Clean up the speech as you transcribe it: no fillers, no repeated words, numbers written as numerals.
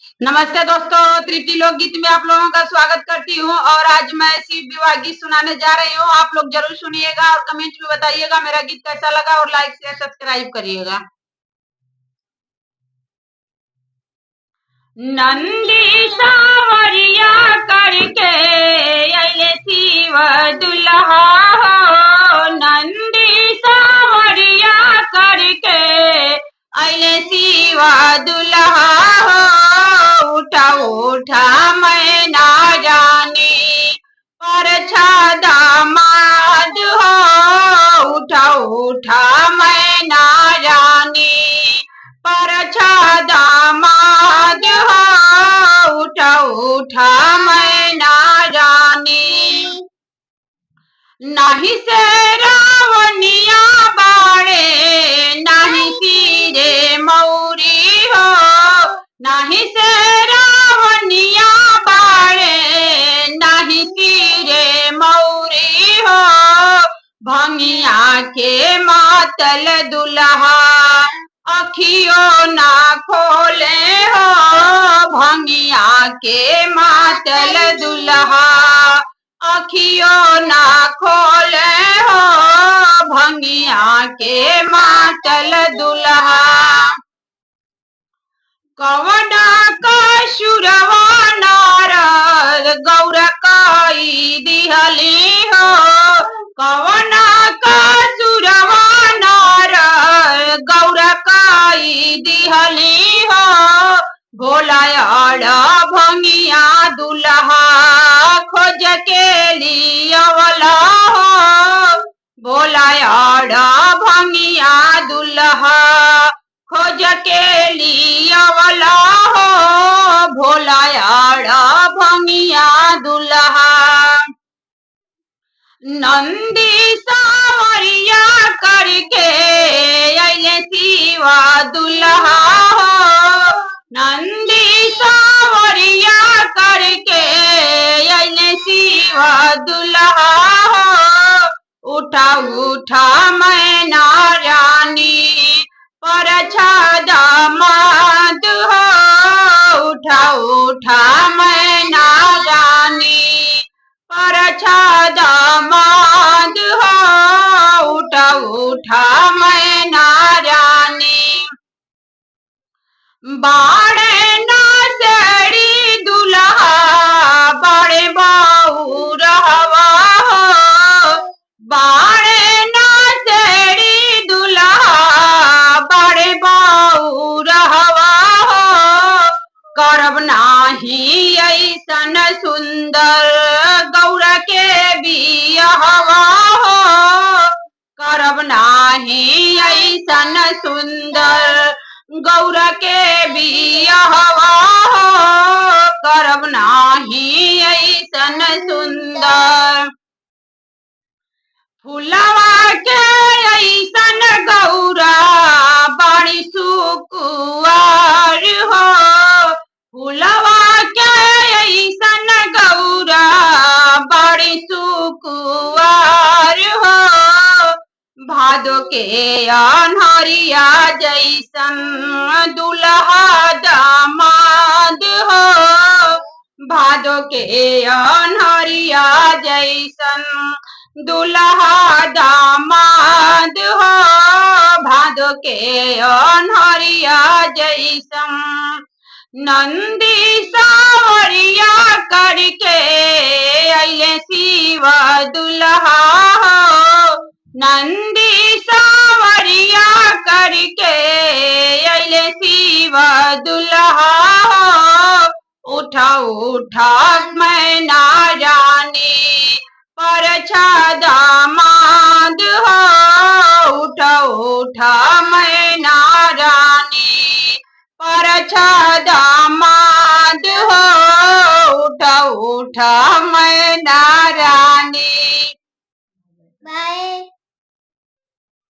नमस्ते दोस्तों, तृप्ति लोकगीत में आप लोगों का स्वागत करती हूँ। और आज मैं शिव विवाह गीत सुनाने जा रही हूँ। आप लोग जरूर सुनिएगा और कमेंट में बताइएगा मेरा गीत कैसा लगा, और लाइक शेयर सब्सक्राइब करिएगा। नंदी सावरिया करके अइले शिव दुल्हा हो, नंदी सावरिया करके अइले शिव दुल्हा हो। उठा उठा मैना रानी पर दामाद हो, उठा उठा मैना रानी पर दामाद हो। उठा उठा मैना रानी नाही से रावनिया बाड़े, नाही सिरे मौरी हो, नाही से रावनिया बाड़े, नाही सिरे मौरी हो। भंगिया के मातल दुल्हा अखियों ना खोले हो, भंगिया के मातल दुल्हा अखियों ना खोले हो। भंगिया के मातल दुल्हा कवना का शुरवा नारद गौर काई दिहली हो, कवना का शुरवा नारद गौर काई दिहली हो। भोलायाड़ा भंगिया दुल्हा खोज के लियवला हो, भोलायाड़ा भंगिया दुल्हा खोज के लियवला हो। भोलायाड़ा भंगिया दुल्हा नंदी सावरिया करके अइले शिवा दुल्हा हो, नंदी सावरिया करके अइले शिवा दुल्हा हो। उठा उठा मैना रानी पर दामाद हो, उठा उठा मैना रानी पर दामाद हो। उठा उठा मैना रानी बाड़े नासड़ी दुल्हा बड़े बाऊ रहवा हो, बाड़े नासड़ी दुल्हा बड़े बाऊ रहवा हो। करब नाही ऐसन सुंदर गौर के बियहवा हो, करब नाही ऐसन सुंदर गौर के बियहवा हो। करब नाही ऐसन सुंदर फुलवा के ऐसन गौरा बड़ी सुकुआर हो, फुलवा के ऐसन गौरा बड़ी सुकुआर हो। भादो के अन्हरिया जैसन दुल्हा दामाद हो, भादो के अन्हरिया जैसन दुल्हा दामाद हो। भादो के अन्हरिया जैसन नंदी सावरिया करके अइले शिव दुल्हा हो, नंदी सावरिया करके अइले शिव दुल्हा हो। उठा उठा मैना रानी पर दामाद हो, उठा उठा मैना रानी पर दामाद हो। उठा उठा